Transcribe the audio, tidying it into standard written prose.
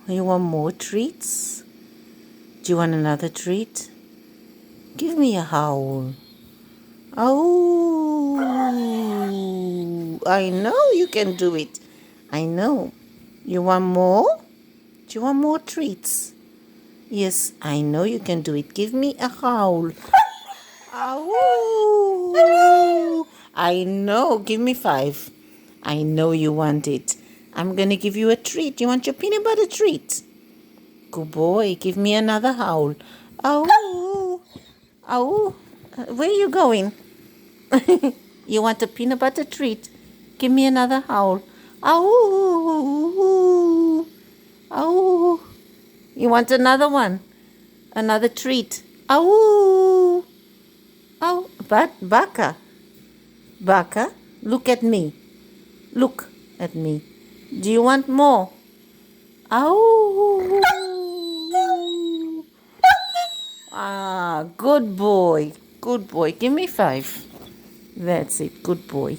You want more treats? Do you want another treat? Give me a howl. Oh, I know you can do it. I know. You want more? Do you want more treats? Yes, I know you can do it. Give me a howl. Ow! I know. Give me 5. I know you want it. I'm going to give you a treat. You want your peanut butter treat? Good boy. Give me another howl. Ow! Ow! Where are you going? You want a peanut butter treat? Give me another howl. Ow! Ow! You want another one? Another treat? Ow! Oh, but Baka, Baka, look at me. Look at me. Do you want more? Oh. Ah, good boy. Good boy. Give me 5. That's it. Good boy.